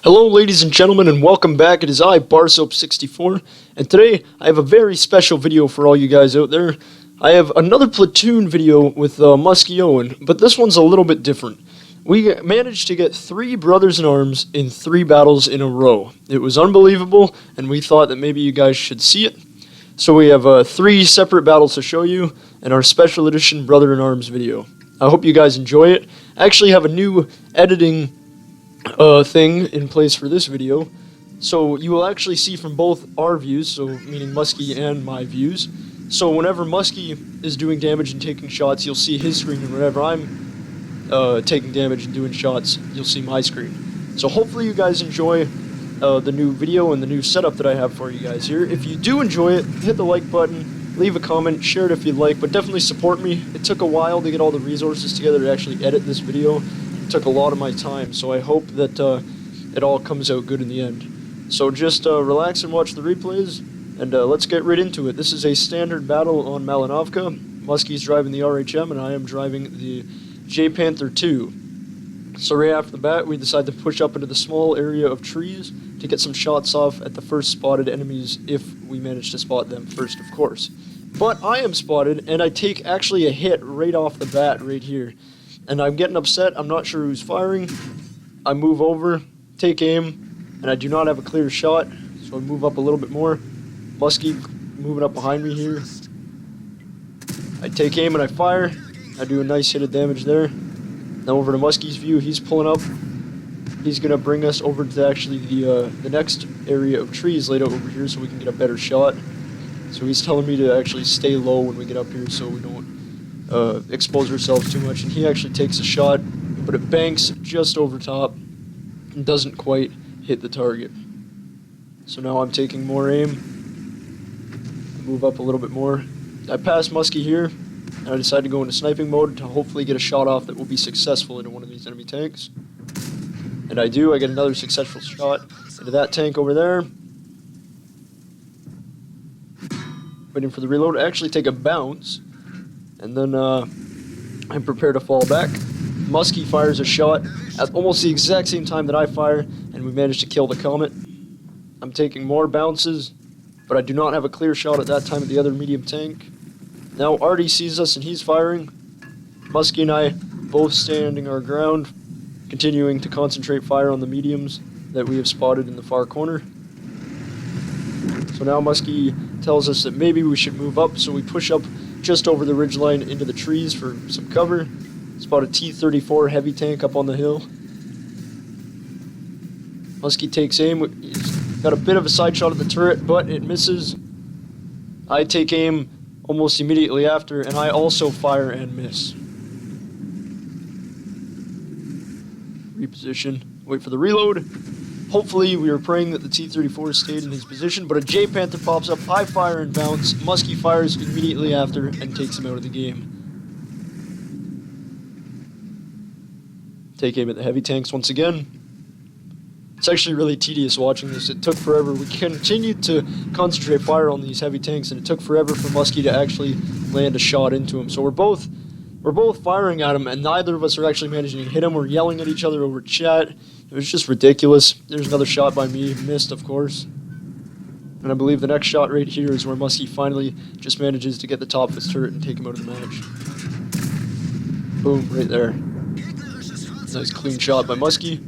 Hello ladies and gentlemen, and welcome back. It is I, Barsoap64, and today I have a very special video for all you guys out there. I have another platoon video with Muskyowen, but this one's a little bit different. We managed to get 3 brothers in arms in 3 battles in a row. It was unbelievable, and we thought that maybe you guys should see it. So we have 3 separate battles to show you, and our special edition brother in arms video. I hope you guys enjoy it. I actually have a new editing thing in place for this video, so you will actually see from both our views, so meaning Muskie and my views. So whenever Muskie is doing damage and taking shots, you'll see his screen, and whenever I'm taking damage and doing shots, you'll see my screen. So hopefully you guys enjoy the new video and the new setup that I have for you guys here. If you do enjoy it, hit the like button, leave a comment, share it if you'd like, but definitely support me. It took a while to get all the resources together to actually edit this video. Took a lot of my time, so I hope that it all comes out good in the end. So just relax and watch the replays, and let's get right into it. This is a standard battle on Malinovka. Muskie's driving the RHM, and I am driving the J-Panther 2. So right after the bat, we decide to push up into the small area of trees to get some shots off at the first spotted enemies, if we manage to spot them first, of course. But I am spotted, and I take actually a hit right off the bat right here. And I'm getting upset, I'm not sure who's firing. I move over, take aim, and I do not have a clear shot, so I move up a little bit more. Muskie moving up behind me here. I take aim and I fire. I do a nice hit of damage there. Now over to Muskie's view, he's pulling up. He's going to bring us over to actually the next area of trees laid out over here so we can get a better shot. So he's telling me to actually stay low when we get up here so we don't expose ourselves too much, and he actually takes a shot, but it banks just over top and doesn't quite hit the target. So now I'm taking more aim, move up a little bit more. I pass Muskie here, and I decide to go into sniping mode to hopefully get a shot off that will be successful into one of these enemy tanks. And I do, I get another successful shot into that tank over there. Waiting for the reload. I actually take a bounce, and then I'm prepared to fall back. Muskie fires a shot at almost the exact same time that I fire, and we manage to kill the Comet. I'm taking more bounces, but I do not have a clear shot at that time at the other medium tank. Now Artie sees us and he's firing. Muskie and I both standing our ground, continuing to concentrate fire on the mediums that we have spotted in the far corner. So now Muskie tells us that maybe we should move up, so we push up just over the ridgeline into the trees for some cover. Spot a T-34 heavy tank up on the hill. Muskie takes aim. He's got a bit of a side shot at the turret, but it misses. I take aim almost immediately after, and I also fire and miss. Reposition. Wait for the reload. Hopefully, we were praying that the T-34 stayed in his position, but a J-Panther pops up, I fire and bounce, Muskie fires immediately after and takes him out of the game. Take aim at the heavy tanks once again. It's actually really tedious watching this. It took forever. We continued to concentrate fire on these heavy tanks, and it took forever for Muskie to actually land a shot into him. So we're both firing at him, and neither of us are actually managing to hit him. We're yelling at each other over chat. It was just ridiculous. There's another shot by me, missed of course. And I believe the next shot right here is where Muskie finally just manages to get the top of his turret and take him out of the match. Boom, right there. Nice clean shot by Muskie.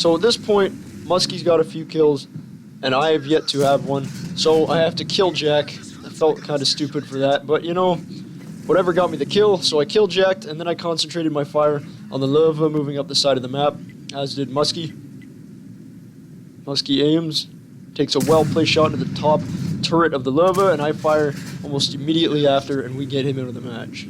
So at this point, Muskie's got a few kills, and I have yet to have one. So I have to kill Jack. I felt kind of stupid for that, but you know, whatever got me the kill. So I killed Jack, and then I concentrated my fire on the lava moving up the side of the map, as did Muskie. Muskie aims, takes a well-placed shot into the top turret of the lava, and I fire almost immediately after, and we get him out of the match.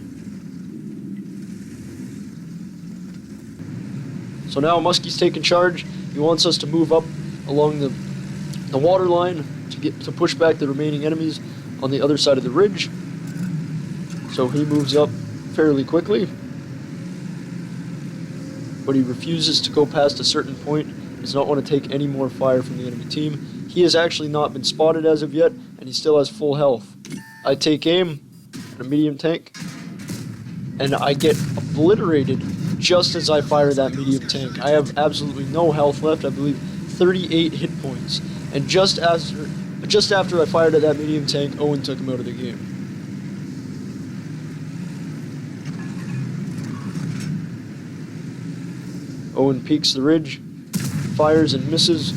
So now Muskie's taking charge. He wants us to move up along the water line to push back the remaining enemies on the other side of the ridge. So he moves up fairly quickly, but he refuses to go past a certain point. He does not want to take any more fire from the enemy team. He has actually not been spotted as of yet, and he still has full health. I take aim at a medium tank, and I get obliterated just as I fire that medium tank. I have absolutely no health left. I believe 38 hit points, and just after I fired at that medium tank, Owen took him out of the game. Owen peeks the ridge, fires and misses.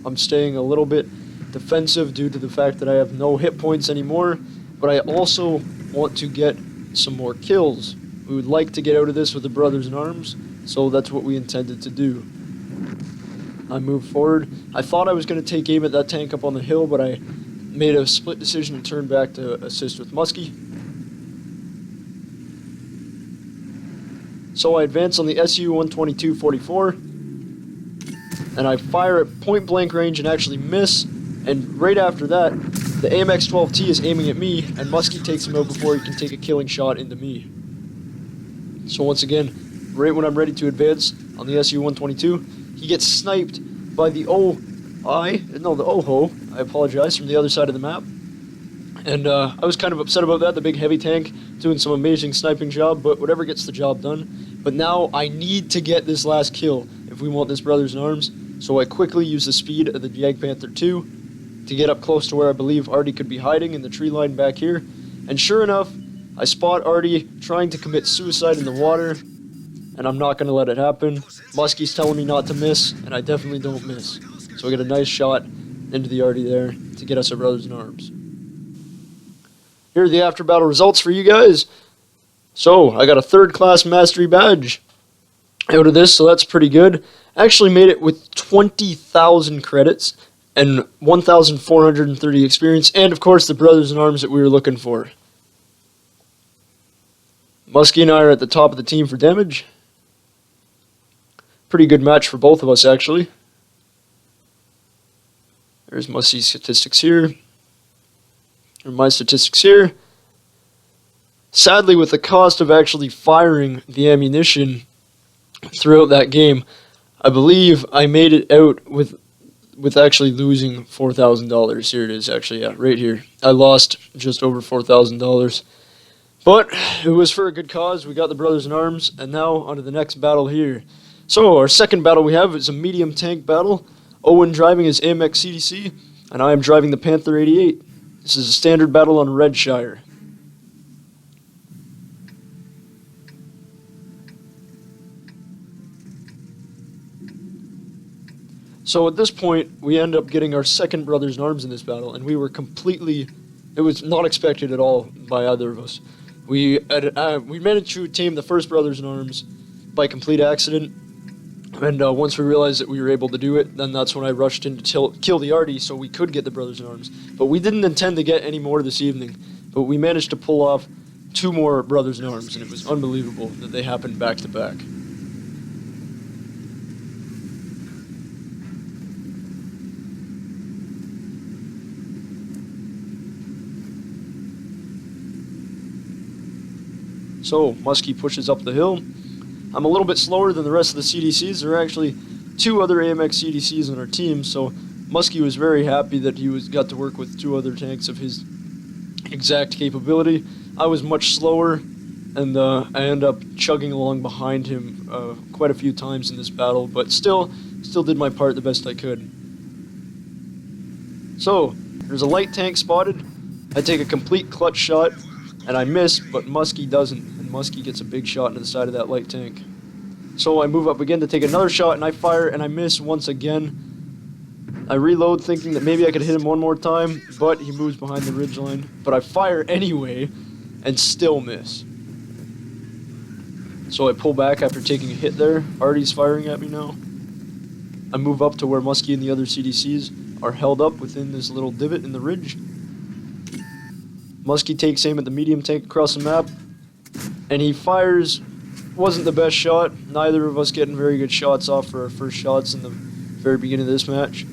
I'm staying a little bit defensive due to the fact that I have no hit points anymore, but I also want to get some more kills. We would like to get out of this with the brothers in arms, so that's what we intended to do. I moved forward. I thought I was going to take aim at that tank up on the hill, but I made a split decision and turned back to assist with Muskie. So I advance on the SU-122-44, and I fire at point blank range and actually miss, and right after that, the AMX-12T is aiming at me, and Muskie takes him out before he can take a killing shot into me. So once again, right when I'm ready to advance on the SU-122, he gets sniped by the OHO, I apologize, from the other side of the map. And I was kind of upset about that, the big heavy tank doing some amazing sniping job, but whatever gets the job done. But now I need to get this last kill if we want this brothers in arms, so I quickly use the speed of the Jagdpanther 2 to get up close to where I believe Artie could be hiding in the tree line back here. And sure enough, I spot Artie trying to commit suicide in the water, and I'm not going to let it happen. Muskie's telling me not to miss, and I definitely don't miss. So I get a nice shot into the Artie there to get us our brothers in arms. Here are the after battle results for you guys. So I got a 3rd class mastery badge out of this, so that's pretty good. I actually made it with 20,000 credits and 1,430 experience, and of course the brothers in arms that we were looking for. Muskie and I are at the top of the team for damage. Pretty good match for both of us, actually. There's Muskie's statistics here. Or my statistics here. Sadly, with the cost of actually firing the ammunition throughout that game, I believe I made it out with actually losing $4,000. Here it is, actually, yeah, right here. I lost just over $4,000. But it was for a good cause. We got the brothers in arms, and now on to the next battle here. So our second battle we have is a medium tank battle. Owen driving his AMX CDC, and I am driving the Panther 88. This is a standard battle on Redshire. So at this point, we end up getting our second brothers in arms in this battle, and we were completely, it was not expected at all by either of us. We managed to tame the first brothers in arms by complete accident, and once we realized that we were able to do it, then that's when I rushed in to kill the Artie so we could get the brothers in arms. But we didn't intend to get any more this evening, but we managed to pull off 2 more brothers in arms, and it was unbelievable that they happened back to back. So, Muskie pushes up the hill. I'm a little bit slower than the rest of the CDCs. There are actually 2 other AMX CDCs on our team, so Muskie was very happy that he got to work with 2 other tanks of his exact capability. I was much slower, and I ended up chugging along behind him quite a few times in this battle, but still did my part the best I could. So, there's a light tank spotted. I take a complete clutch shot, and I miss, but Muskie doesn't, and Muskie gets a big shot into the side of that light tank. So I move up again to take another shot, and I fire, and I miss once again. I reload thinking that maybe I could hit him one more time, but he moves behind the ridgeline. But I fire anyway, and still miss. So I pull back after taking a hit there. Artie's firing at me now. I move up to where Muskie and the other CDCs are held up within this little divot in the ridge. Muskie takes aim at the medium tank across the map, and he fires. Wasn't the best shot. Neither of us getting very good shots off for our first shots in the very beginning of this match.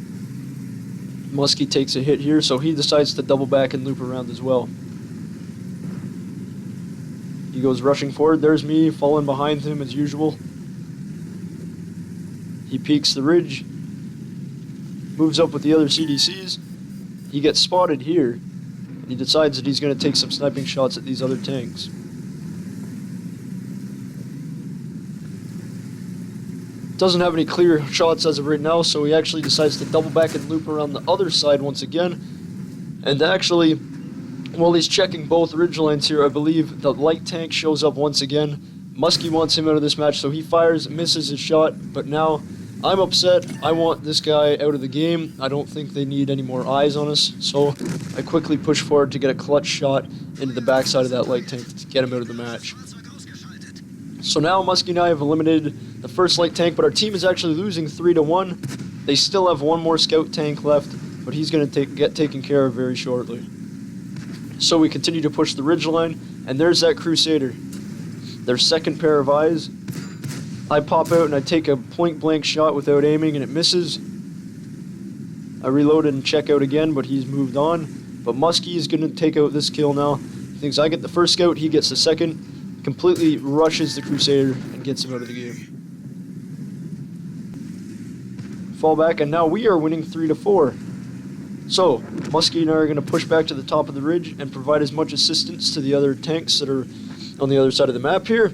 Muskie takes a hit here, so he decides to double back and loop around as well. He goes rushing forward. There's me falling behind him as usual. He peeks the ridge, moves up with the other CDCs. He gets spotted here, He decides that he's going to take some sniping shots at these other tanks. Doesn't have any clear shots as of right now, so he actually decides to double back and loop around the other side once again. And actually, while he's checking both ridgelines here, I believe the light tank shows up once again. Muskie wants him out of this match, so he fires, misses his shot, but now I'm upset. I want this guy out of the game. I don't think they need any more eyes on us, so I quickly push forward to get a clutch shot into the backside of that light tank to get him out of the match. So now Muskie and I have eliminated the first light tank, but our team is actually losing 3-1. They still have one more scout tank left, but he's going to get taken care of very shortly. So we continue to push the ridgeline, and there's that Crusader. Their second pair of eyes. I pop out and I take a point-blank shot without aiming, and it misses. I reload and check out again, but he's moved on. But Muskie is going to take out this kill now. He thinks I get the first scout, he gets the second. Completely rushes the Crusader and gets him out of the game. Fall back, and now we are winning 3-4. So, Muskie and I are going to push back to the top of the ridge and provide as much assistance to the other tanks that are on the other side of the map here.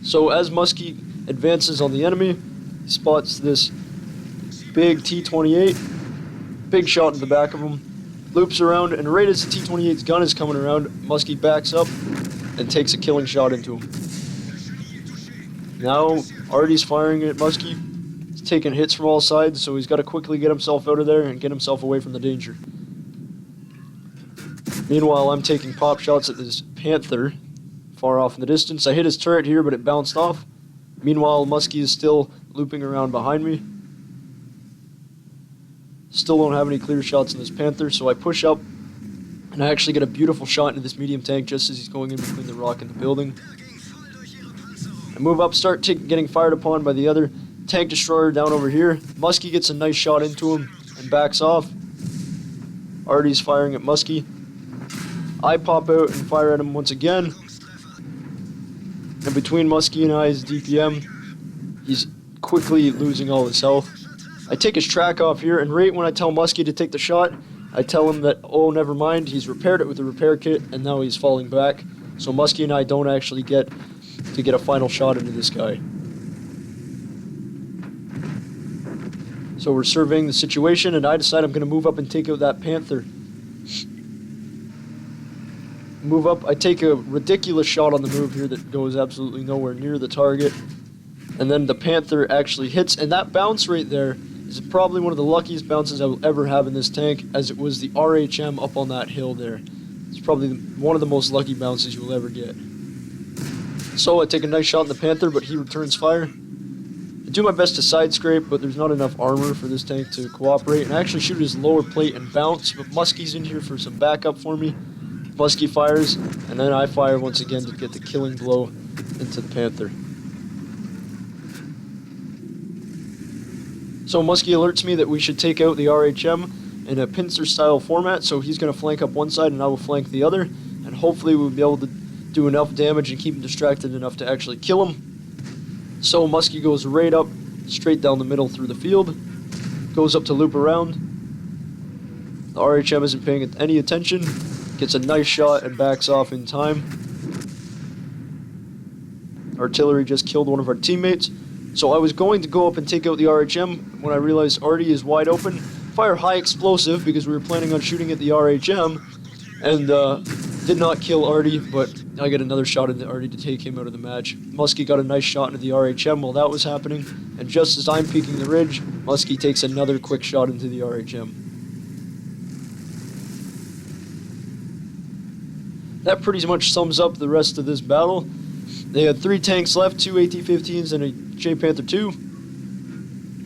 So as Muskie advances on the enemy, he spots this big T-28, big shot in the back of him, loops around, and right as the T-28's gun is coming around, Muskie backs up and takes a killing shot into him. Now, Artie's firing at Muskie. He's taking hits from all sides, so he's got to quickly get himself out of there and get himself away from the danger. Meanwhile, I'm taking pop shots at this Panther far off in the distance. I hit his turret here, but it bounced off. Meanwhile, Muskie is still looping around behind me. Still don't have any clear shots in this Panther, so I push up, and I actually get a beautiful shot into this medium tank just as he's going in between the rock and the building. I move up, start getting fired upon by the other tank destroyer down over here. Muskie gets a nice shot into him and backs off. Artie's firing at Muskie. I pop out and fire at him once again. And between Muskie and I's DPM, he's quickly losing all his health. I take his track off here, and right when I tell Muskie to take the shot, I tell him that, oh, never mind, he's repaired it with a repair kit, and now he's falling back. So Muskie and I don't actually get to get a final shot into this guy. So we're surveying the situation, and I decide I'm going to move up and take out that Panther. Move up, I take a ridiculous shot on the move here that goes absolutely nowhere near the target. And then the Panther actually hits, and that bounce right there is probably one of the luckiest bounces I will ever have in this tank, as it was the RHM up on that hill there. It's probably one of the most lucky bounces you will ever get. So I take a nice shot in the Panther, but he returns fire. I do my best to side scrape, but there's not enough armor for this tank to cooperate, and I actually shoot his lower plate and bounce, but Muskie's in here for some backup for me. Muskie fires, and then I fire once again to get the killing blow into the Panther. So Muskie alerts me that we should take out the RHM in a pincer-style format, so he's going to flank up one side and I will flank the other, and hopefully we'll be able to do enough damage and keep him distracted enough to actually kill him. So Muskie goes right up, straight down the middle through the field, goes up to loop around. The RHM isn't paying any attention. Gets a nice shot and backs off in time. Artillery just killed one of our teammates. So I was going to go up and take out the RHM when I realized Artie is wide open. Fire high explosive because we were planning on shooting at the RHM. And did not kill Artie, but I get another shot into Artie to take him out of the match. Muskie got a nice shot into the RHM while that was happening. And just as I'm peeking the ridge, Muskie takes another quick shot into the RHM. That pretty much sums up the rest of this battle. They had 3 tanks left, 2 AT-15s and a J-Panther 2.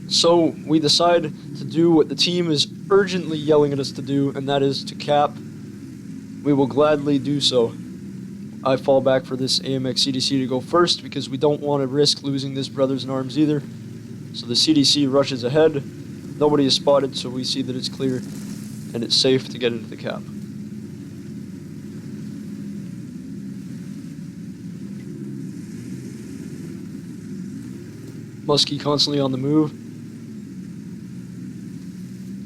So we decide to do what the team is urgently yelling at us to do, and that is to cap. We will gladly do so. I fall back for this AMX CDC to go first because we don't want to risk losing this brothers in arms either. So the CDC rushes ahead. Nobody is spotted, so we see that it's clear and it's safe to get into the cap. Muskie constantly on the move.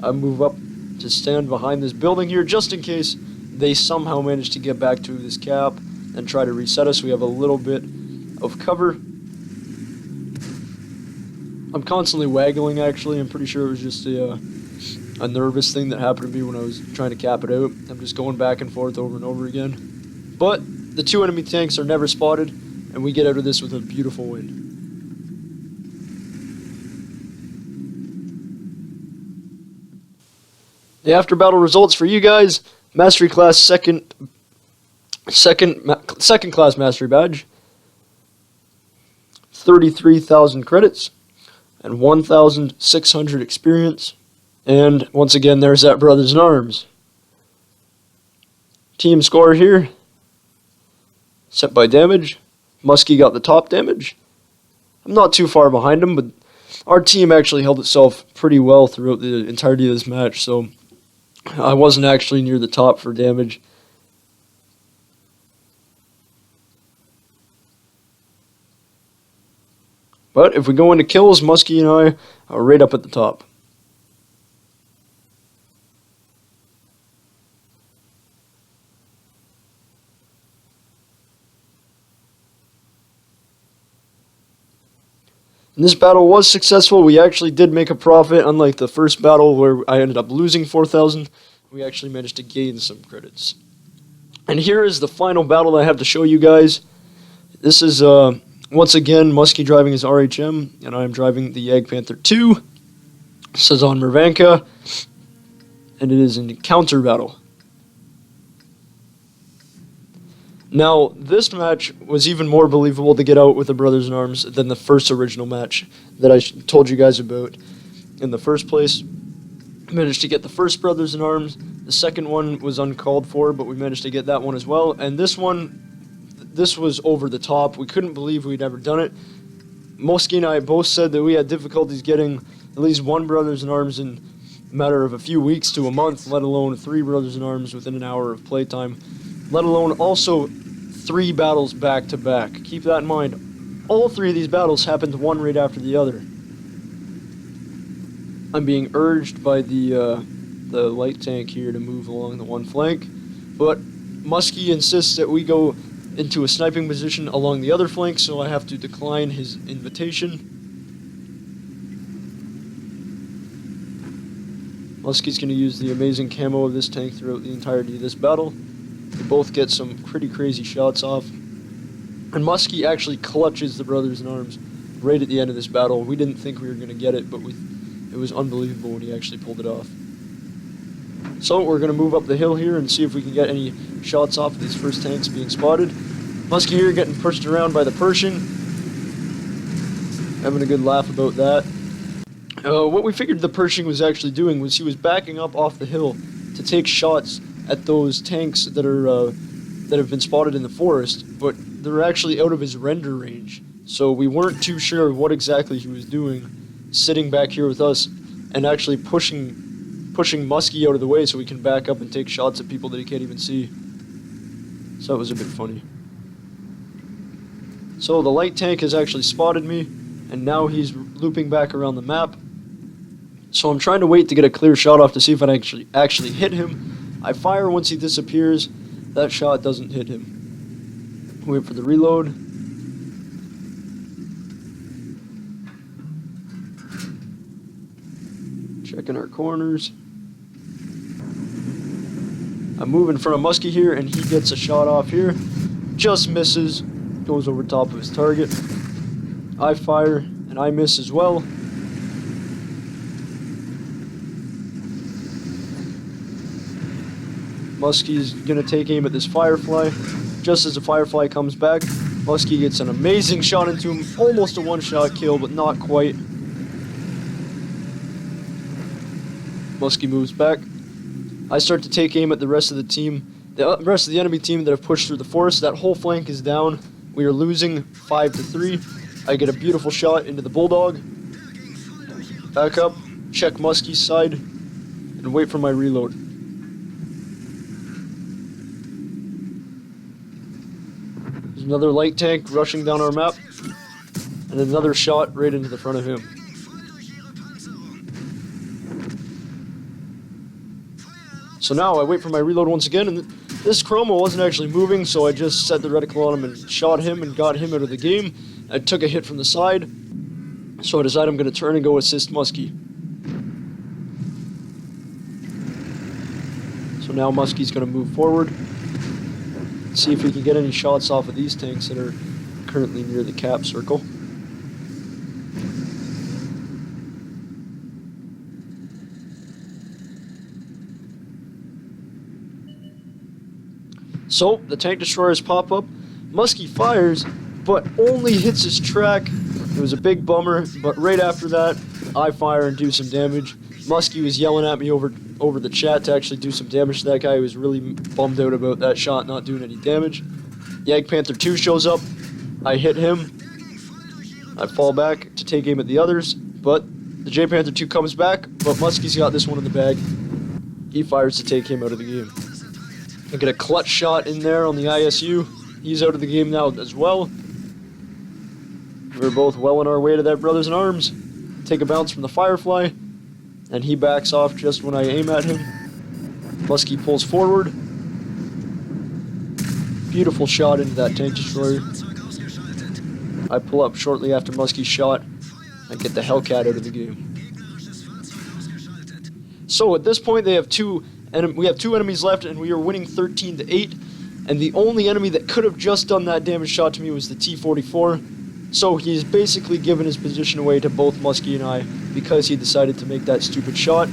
I move up to stand behind this building here just in case they somehow manage to get back to this cap and try to reset us. We have a little bit of cover. I'm constantly waggling, actually. I'm pretty sure it was just a nervous thing that happened to me when I was trying to cap it out. I'm just going back and forth over and over again. But the two enemy tanks are never spotted, and we get out of this with a beautiful win. The after battle results for you guys: Mastery Class second class Mastery Badge, 33,000 credits, and 1,600 experience. And once again, there's that Brothers in Arms. Team score here, set by damage. Muskie got the top damage. I'm not too far behind him, but our team actually held itself pretty well throughout the entirety of this match, so I wasn't actually near the top for damage. But if we go into kills, Muskie and I are right up at the top. And this battle was successful. We actually did make a profit, unlike the first battle where I ended up losing 4,000. We actually managed to gain some credits. And here is the final battle that I have to show you guys. This is, once again, Muskie driving his RHM, and I am driving the Jagdpanther 2. Sazan Mervanka, and it is an encounter battle. Now, this match was even more believable to get out with the Brothers in Arms than the first original match that I told you guys about. In the first place, managed to get the first Brothers in Arms. The second one was uncalled for, but we managed to get that one as well. And this one, this was over the top. We couldn't believe we'd ever done it. Muskie and I both said that we had difficulties getting at least one Brothers in Arms in a matter of a few weeks to a month, let alone 3 Brothers in Arms within an hour of playtime, let alone also 3 battles back to back. Keep that in mind. All 3 of these battles happened one right after the other. I'm being urged by the light tank here to move along the one flank, but Muskie insists that we go into a sniping position along the other flank, so I have to decline his invitation. Muskie's going to use the amazing camo of this tank throughout the entirety of this battle. We both get some pretty crazy shots off. And Muskie actually clutches the Brothers in Arms right at the end of this battle. We didn't think we were going to get it, but it was unbelievable when he actually pulled it off. So we're going to move up the hill here and see if we can get any shots off of these first tanks being spotted. Muskie here getting pushed around by the Pershing. Having a good laugh about that. What we figured the Pershing was actually doing was he was backing up off the hill to take shots at those tanks that are that have been spotted in the forest, but they're actually out of his render range. So we weren't too sure what exactly he was doing, sitting back here with us and actually pushing Muskie out of the way so we can back up and take shots at people that he can't even see. So that was a bit funny. So the light tank has actually spotted me, and now he's looping back around the map. So I'm trying to wait to get a clear shot off to see if I actually hit him. I fire once he disappears. That shot doesn't hit him. Wait for the reload. Checking our corners. I move in front of Muskie here, and he gets a shot off here. Just misses. Goes over top of his target. I fire, and I miss as well. Muskie's going to take aim at this Firefly. Just as the Firefly comes back, Muskie gets an amazing shot into him. Almost a one-shot kill, but not quite. Muskie moves back. I start to take aim at the rest of the team. The rest of the enemy team that have pushed through the forest. That whole flank is down. We are losing 5-3. I get a beautiful shot into the Bulldog. Back up, check Muskie's side, and wait for my reload. There's another light tank rushing down our map, and another shot right into the front of him. So now I wait for my reload once again, and this Chromo wasn't actually moving, so I just set the reticle on him and shot him and got him out of the game. I took a hit from the side, so I decide I'm going to turn and go assist Muskie. So now Muskie's going to move forward, see if we can get any shots off of these tanks that are currently near the cap circle. So, the tank destroyers pop up, Muskie fires, but only hits his track. It was a big bummer, but right after that, I fire and do some damage. Muskie was yelling at me over the chat to actually do some damage to that guy. He was really bummed out about that shot not doing any damage. Jagdpanther 2 shows up, I hit him, I fall back to take aim at the others, but the Jagdpanther 2 comes back, but Muskie's got this one in the bag. He fires to take him out of the game. I get a clutch shot in there on the ISU. He's out of the game now as well. We're both well on our way to that brothers in arms. Take a bounce from the Firefly, and he backs off just when I aim at him. Muskie pulls forward. Beautiful shot into that tank destroyer. I pull up shortly after Muskie's shot and get the Hellcat out of the game. So at this point, we have two enemies left, and we are winning 13-8. And the only enemy that could have just done that damage shot to me was the T-44. So he's basically given his position away to both Muskie and I because he decided to make that stupid shot.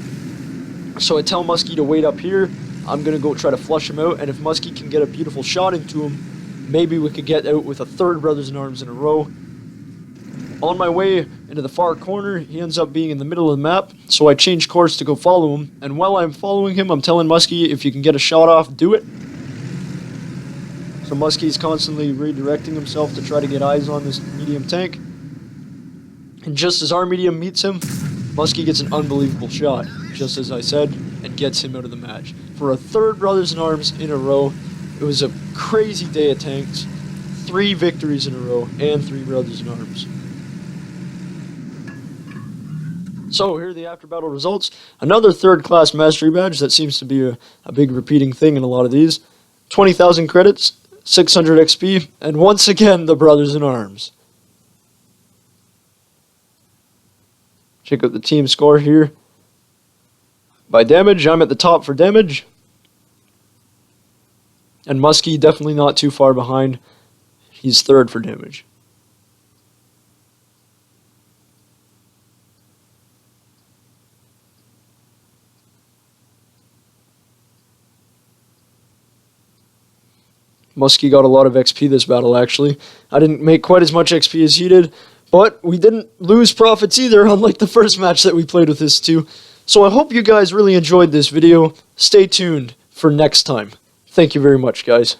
So I tell Muskie to wait up here. I'm going to go try to flush him out, and if Muskie can get a beautiful shot into him, maybe we could get out with a third Brothers in Arms in a row. On my way into the far corner, he ends up being in the middle of the map, so I change course to go follow him, and while I'm following him, I'm telling Muskie, if you can get a shot off, do it. So Muskie's constantly redirecting himself to try to get eyes on this medium tank. And just as our medium meets him, Muskie gets an unbelievable shot, just as I said, and gets him out of the match. For a third Brothers in Arms in a row, it was a crazy day of tanks. 3 victories in a row, and 3 Brothers in Arms. So here are the after battle results. Another third class mastery badge. That seems to be a big repeating thing in a lot of these. 20,000 credits, 600 XP, and once again the Brothers in Arms. Check out the team score here. By damage, I'm at the top for damage. And Muskie definitely not too far behind. He's third for damage. Muskie got a lot of XP this battle, actually. I didn't make quite as much XP as he did, but we didn't lose profits either, unlike the first match that we played with this too. So I hope you guys really enjoyed this video. Stay tuned for next time. Thank you very much, guys.